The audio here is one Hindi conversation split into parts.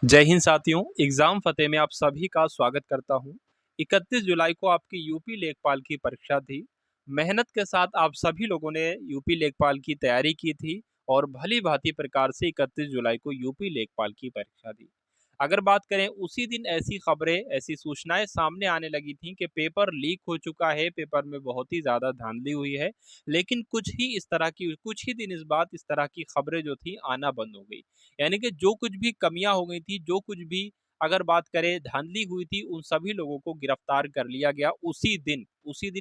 जय हिंद साथियों। एग्जाम फतेह में आप सभी का स्वागत करता हूं। 31 जुलाई को आपकी यूपी लेखपाल की परीक्षा थी। मेहनत के साथ आप सभी लोगों ने यूपी लेखपाल की तैयारी की थी और भली भांति प्रकार से 31 जुलाई को यूपी लेखपाल की परीक्षा दी। अगर बात करें उसी दिन ऐसी खबरें, ऐसी सूचनाएं सामने आने लगी थी कि पेपर लीक हो चुका है, पेपर में बहुत ही ज्यादा धांधली हुई है। लेकिन कुछ ही दिन इस बाद इस तरह की खबरें जो थी आना बंद हो गई। यानी कि जो कुछ भी कमियां हो गई थी, जो कुछ भी अगर बात करें धांधली हुई थी, उन सभी लोगों को गिरफ्तार कर लिया गया उसी दिन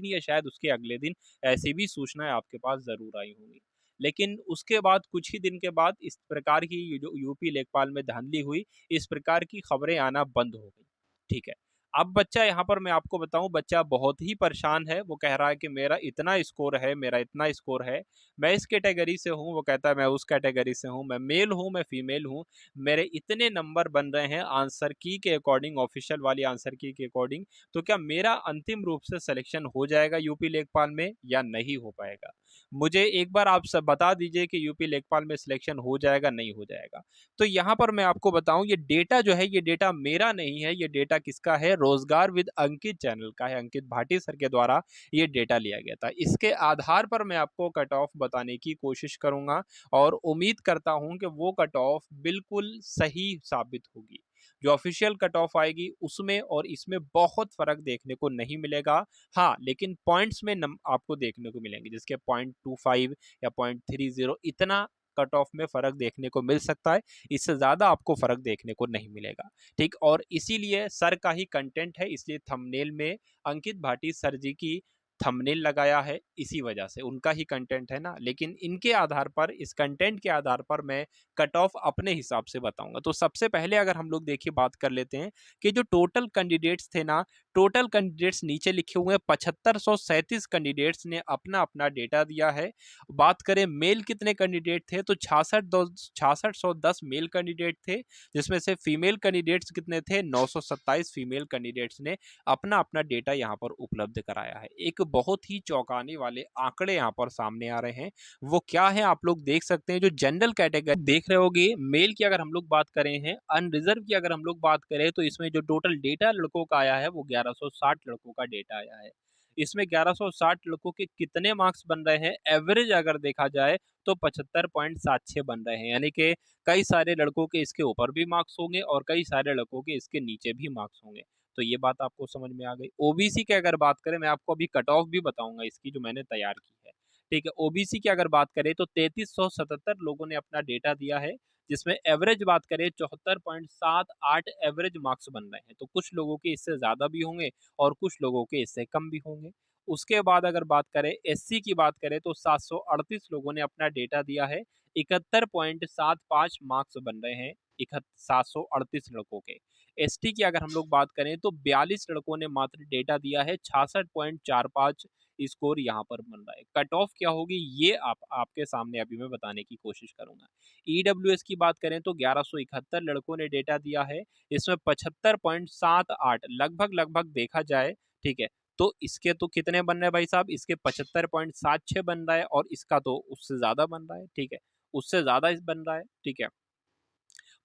या शायद उसके अगले दिन। ऐसी भी सूचनाएं आपके पास जरूर आई होंगी। लेकिन उसके बाद कुछ ही दिन के बाद इस प्रकार की ये जो यूपी लेखपाल में धांधली हुई, इस प्रकार की खबरें आना बंद हो गई। ठीक है। अब बच्चा यहाँ पर मैं आपको बताऊं, बच्चा बहुत ही परेशान है। वो कह रहा है कि मेरा इतना स्कोर है, मेरा इतना स्कोर है, मैं इस कैटेगरी से हूँ। वो कहता है मैं उस कैटेगरी से हूँ, मैं मेल हूँ, मैं फीमेल हूँ, मेरे इतने नंबर बन रहे हैं आंसर की के अकॉर्डिंग, ऑफिशियल वाली आंसर की के अकॉर्डिंग। तो क्या मेरा अंतिम रूप से सिलेक्शन हो जाएगा यूपी लेखपाल में या नहीं हो पाएगा? मुझे एक बार आप सब बता दीजिए कि यूपी लेखपाल में सिलेक्शन हो जाएगा नहीं हो जाएगा। तो यहाँ पर मैं आपको बताऊं, ये डेटा जो है, ये डेटा मेरा नहीं है, ये डेटा किसका है? रोजगार विद अंकित चैनल का है। अंकित भाटी सर के द्वारा ये डेटा लिया गया था। इसके आधार पर मैं आपको कट ऑफ बताने की कोशिश करूंगा और उम्मीद करता हूं कि वो कट ऑफ बिल्कुल सही साबित होगी। जो ऑफिशियल कट ऑफ आएगी उसमें और इसमें बहुत फर्क देखने को नहीं मिलेगा। हाँ, लेकिन पॉइंट्स में आपको देखने को मिलेंगे, जिसके 0.25 या 0.30 इतना कट ऑफ में फर्क देखने को मिल सकता है। इससे ज्यादा आपको फर्क देखने को नहीं मिलेगा। ठीक, और इसीलिए सर का ही कंटेंट है, इसलिए थंबनेल में अंकित भाटी सर जी की थंबनेल लगाया है, इसी वजह से उनका ही कंटेंट है ना। लेकिन इनके आधार पर, इस कंटेंट के आधार पर मैं कट ऑफ अपने हिसाब से बताऊंगा। तो सबसे पहले अगर हम लोग देखिए बात कर लेते हैं कि जो टोटल कैंडिडेट्स थे ना, टोटल कैंडिडेट्स नीचे लिखे हुए हैं। 7537 कैंडिडेट्स ने अपना अपना डेटा दिया है। बात करें मेल कितने कैंडिडेट थे, तो 6610 मेल कैंडिडेट थे, जिसमें से फीमेल कैंडिडेट्स कितने थे? 927 फीमेल कैंडिडेट्स ने अपना अपना डेटा यहाँ पर उपलब्ध कराया है। एक बहुत ही चौंकाने वाले आंकड़े यहाँ पर सामने आ रहे हैं। वो क्या है आप लोग देख सकते हैं। जो जनरल कैटेगरी देख रहे होगे, मेल की अगर हम लोग बात करें हैं, अनरिजर्व की अगर हम लोग बात करें, तो इसमें जो टोटल डेटा लड़कों का आया है वो 1160 लड़कों का डेटा आया है। इसमें 1160 लड़कों के कितने मार्क्स बन रहे हैं? एवरेज अगर देखा जाए तो 75.76 बन रहे हैं। यानी कि कई सारे लड़कों के इसके ऊपर भी मार्क्स होंगे और कई सारे लड़कों के इसके नीचे भी मार्क्स होंगे। तो ये बात आपको समझ में आ गई। ओबीसी की अगर बात करें, मैं आपको अभी कट ऑफ भी बताऊंगा इसकी, जो मैंने तैयार की है। ठीक है, ओबीसी की अगर बात करें तो 3377 लोगों ने अपना डेटा दिया है, जिसमें एवरेज बात करें 74.78 एवरेज मार्क्स बन रहे हैं। तो कुछ लोगों के इससे ज्यादा भी होंगे और कुछ लोगों के इससे कम भी होंगे। उसके बाद अगर बात करें एससी की, बात करें तो 738 लोगों ने अपना डेटा दिया है। 71.75 मार्क्स बन रहे हैं 738 लड़कों के। एसटी की अगर हम लोग बात करें तो 42 लड़कों ने मात्र डेटा दिया है। 66.45 स्कोर यहाँ पर बन रहा है। कट ऑफ क्या होगी ये आपके सामने अभी मैं बताने की कोशिश करूंगा। ईडब्ल्यूएस की बात करें तो 1171 लड़कों ने डेटा दिया है। इसमें 75.78 लगभग लगभग देखा जाए, ठीक है, तो इसके तो कितने बन रहे हैं भाई साहब? इसके 75.76 बन रहा है और इसका तो उससे ज्यादा बन रहा है। ठीक है, उससे ज्यादा इस बन रहा है। ठीक है,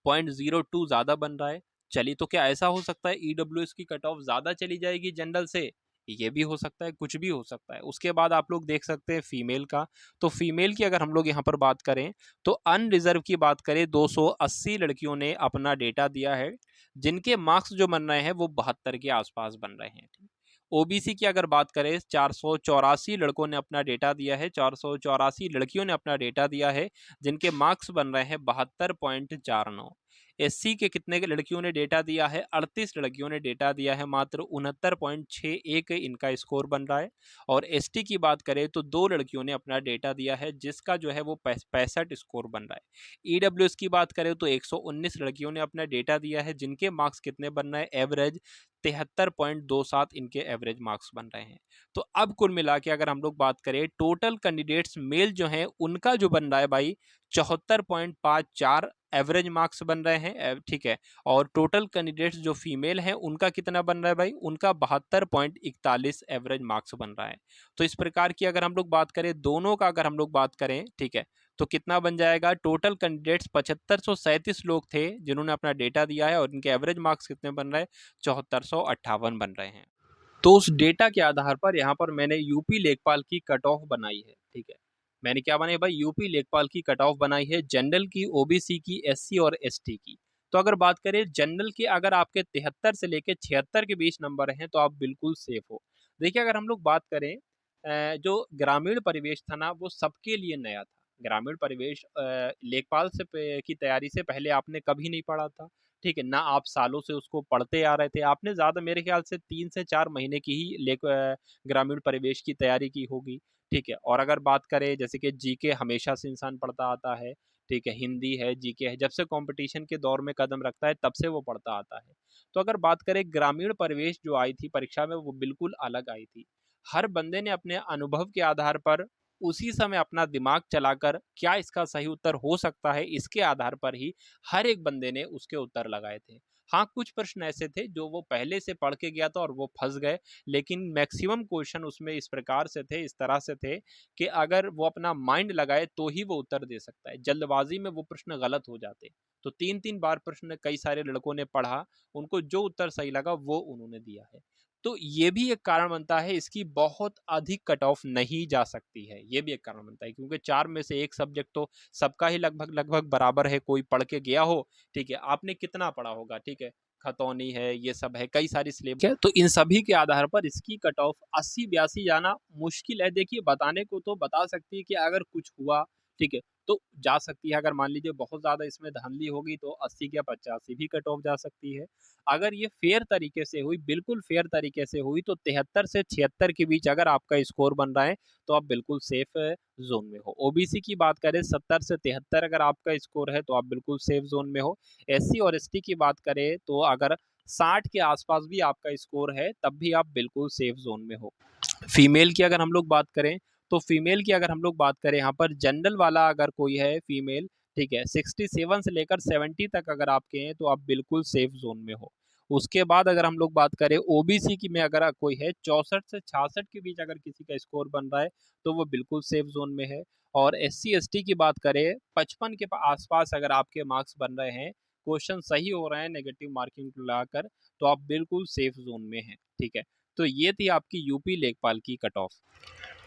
0.02 ज्यादा बन रहा है। चलिए, तो क्या ऐसा हो सकता है ईडब्ल्यूएस की कट ऑफ ज्यादा चली जाएगी जनरल से? ये भी हो सकता है, कुछ भी हो सकता है। उसके बाद आप लोग देख सकते हैं फीमेल का। तो फीमेल की अगर हम लोग यहाँ पर बात करें तो अनरिजर्व की बात करें, 280 लड़कियों ने अपना डेटा दिया है, जिनके मार्क्स जो बन रहे हैं वो 72 के आसपास बन रहे हैं। ओबीसी की अगर बात करें, 484 लड़कों ने अपना डेटा दिया है, 484 लड़कियों ने अपना डेटा दिया है, जिनके मार्क्स बन रहे हैं 72.49। एससी के कितने के लड़कियों ने डेटा दिया है? 38 लड़कियों ने डेटा दिया है, मात्र 69.61 इनका स्कोर बन रहा है। और एसटी की बात करें तो 2 लड़कियों ने अपना डेटा दिया है, जिसका जो है वो 65 स्कोर बन रहा है। ईडब्ल्यूएस की बात करें तो 119 लड़कियों ने अपना डेटा दिया है, जिनके मार्क्स कितने बन रहे हैं? एवरेज 73.27 इनके एवरेज मार्क्स बन रहे हैं। तो अब कुल मिला के अगर हम लोग बात करें, टोटल कैंडिडेट्स मेल जो हैं उनका जो बन रहा है भाई 74.54 एवरेज मार्क्स बन रहे हैं। ठीक है, और टोटल कैंडिडेट्स जो फीमेल हैं उनका कितना बन रहा है भाई? उनका 72.41 एवरेज मार्क्स बन रहा है। तो इस प्रकार की अगर हम लोग बात करें दोनों का, अगर हम लोग बात करें, ठीक है, तो कितना बन जाएगा? टोटल कैंडिडेट्स 7537 लोग थे जिन्होंने अपना डेटा दिया है और इनके एवरेज मार्क्स कितने बन रहे हैं? 7458 बन रहे हैं। तो उस डेटा के आधार पर यहाँ पर मैंने यूपी लेखपाल की कट ऑफ बनाई है, ठीक है। मैंने क्या बनाई भाई? यूपी लेखपाल की कट ऑफ बनाई है, जनरल की, ओबीसी की, एससी और एसटी की। तो अगर बात करें जनरल के, अगर आपके 73 से लेके 76 के बीच नंबर हैं तो आप बिल्कुल सेफ हो। देखिए अगर हम लोग बात करें जो ग्रामीण परिवेश था ना वो सबके लिए नया था। ग्रामीण परिवेश लेखपाल की तैयारी से पहले आपने कभी नहीं पढ़ा था, ठीक है। ना आप सालों से उसको पढ़ते आ रहे थे, आपने ज़्यादा मेरे ख्याल से 3 से 4 महीने की ही ग्रामीण परिवेश की तैयारी की होगी, ठीक है। और अगर बात करें जैसे कि जीके हमेशा से इंसान पढ़ता आता है, ठीक है। हिंदी है, जीके है, जब से कंपटीशन के दौर में कदम रखता है तब से वो पढ़ता आता है। तो अगर बात करें ग्रामीण परिवेश जो आई थी परीक्षा में वो बिल्कुल अलग आई थी। हर बंदे ने अपने अनुभव के आधार पर उसी समय अपना दिमाग चलाकर क्या इसका सही उत्तर हो सकता है इसके आधार पर ही हर एक बंदे ने उसके उत्तर लगाए थे। हाँ, कुछ प्रश्न ऐसे थे जो वो पहले से पढ़ के गया था और वो फँस गए, लेकिन मैक्सिमम क्वेश्चन उसमें इस प्रकार से थे, इस तरह से थे कि अगर वो अपना माइंड लगाए तो ही वो उत्तर दे सकता है। जल्दबाज़ी में वो प्रश्न गलत हो जाते। तो 3-3 बार प्रश्न कई सारे लड़कों ने पढ़ा, उनको जो उत्तर सही लगा वो उन्होंने दिया है। तो ये भी एक कारण बनता है इसकी बहुत अधिक कट ऑफ नहीं जा सकती है, ये भी एक कारण बनता है क्योंकि 4 में से 1 सब्जेक्ट तो सबका ही लगभग बराबर है, कोई पढ़ के गया हो, ठीक है, आपने कितना पढ़ा होगा, ठीक है, खतौनी है, ये सब है, कई सारी सिलेबस है, तो इन सभी के आधार पर इसकी कट ऑफ 80-82 जाना मुश्किल है। देखिए बताने को तो बता सकती है कि अगर कुछ हुआ, ठीक है, तो जा सकती है। अगर मान लीजिए बहुत ज़्यादा इसमें धांधली होगी तो 80 या 85 भी कट ऑफ जा सकती है। अगर ये फेयर तरीके से हुई, बिल्कुल फेयर तरीके से हुई तो 73 से 76 के बीच अगर आपका स्कोर बन रहा है तो आप बिल्कुल सेफ ज़ोन में हो। ओबीसी की बात करें 70 से 73 अगर आपका स्कोर है तो आप बिल्कुल सेफ ज़ोन में हो। एससी और एसटी की बात करें तो अगर 60 के आस-पास भी आपका स्कोर है तब भी आप बिल्कुल सेफ ज़ोन में हो। फीमेल की अगर हम लोग बात करें, तो फीमेल की अगर हम लोग बात करें यहाँ पर जनरल वाला अगर कोई है फीमेल, ठीक है, 67 से लेकर 70 तक अगर आपके हैं तो आप बिल्कुल सेफ ज़ोन में हो। उसके बाद अगर हम लोग बात करें ओबीसी की में अगर कोई है 64 से 66 के बीच अगर किसी का स्कोर बन रहा है, तो वो बिल्कुल सेफ ज़ोन में है। और एससी एसटी की बात करें 55 के आस-पास अगर आपके मार्क्स बन रहे हैं, क्वेश्चन सही हो रहे हैं नेगेटिव मार्किंग लाकर, तो आप बिल्कुल सेफ ज़ोन में हैं, ठीक है। तो ये थी आपकी यूपी लेखपाल की कट ऑफ,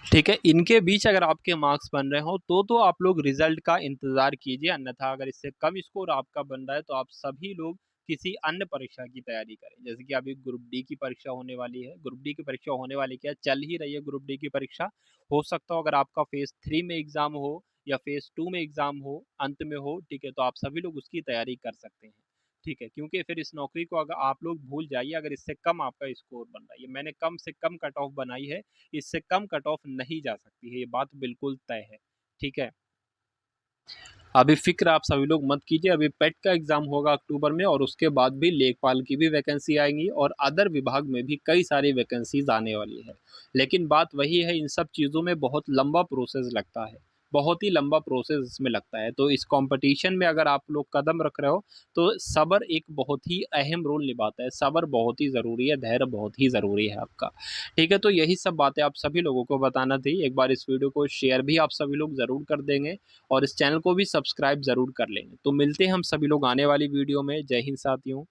ठीक है। इनके बीच अगर आपके मार्क्स बन रहे हो तो आप लोग रिजल्ट का इंतजार कीजिए, अन्यथा अगर इससे कम स्कोर आपका बन रहा है तो आप सभी लोग किसी अन्य परीक्षा की तैयारी करें। जैसे कि अभी ग्रुप डी की परीक्षा होने वाली है, ग्रुप डी की परीक्षा होने वाली क्या चल ही रही है, ग्रुप डी की परीक्षा हो सकता हो अगर आपका फेज 3 में एग्जाम हो या फेज 2 में एग्जाम हो, अंत में हो, ठीक है, तो आप सभी लोग उसकी तैयारी कर सकते हैं, ठीक है। क्योंकि फिर इस नौकरी को अगर आप लोग भूल जाइए अगर इससे कम आपका स्कोर बन रहा है। ये मैंने कम से कम कट ऑफ बनाई है, इससे कम कट ऑफ नहीं जा सकती है, ये बात बिल्कुल तय है, ठीक है। अभी फ़िक्र आप सभी लोग मत कीजिए, अभी पेट का एग्ज़ाम होगा अक्टूबर में और उसके बाद भी लेखपाल की भी वैकेंसी आएँगी और अदर विभाग में भी कई सारी वैकेंसीज़ आने वाली है। लेकिन बात वही है, इन सब चीज़ों में बहुत लंबा प्रोसेस लगता है, बहुत ही लंबा प्रोसेस इसमें लगता है। तो इस कॉम्पिटिशन में अगर आप लोग कदम रख रहे हो, तो सब्र एक बहुत ही अहम रोल निभाता है, सब्र बहुत ही ज़रूरी है, धैर्य बहुत ही ज़रूरी है आपका। ठीक है, तो यही सब बातें आप सभी लोगों को बताना थी। एक बार इस वीडियो को शेयर भी आप सभी लोग ज़रूर कर देंगे और इस चैनल को भी सब्सक्राइब ज़रूर कर लेंगे। तो मिलते हैं हम सभी लोग आने वाली वीडियो में। जय हिंद साथियों।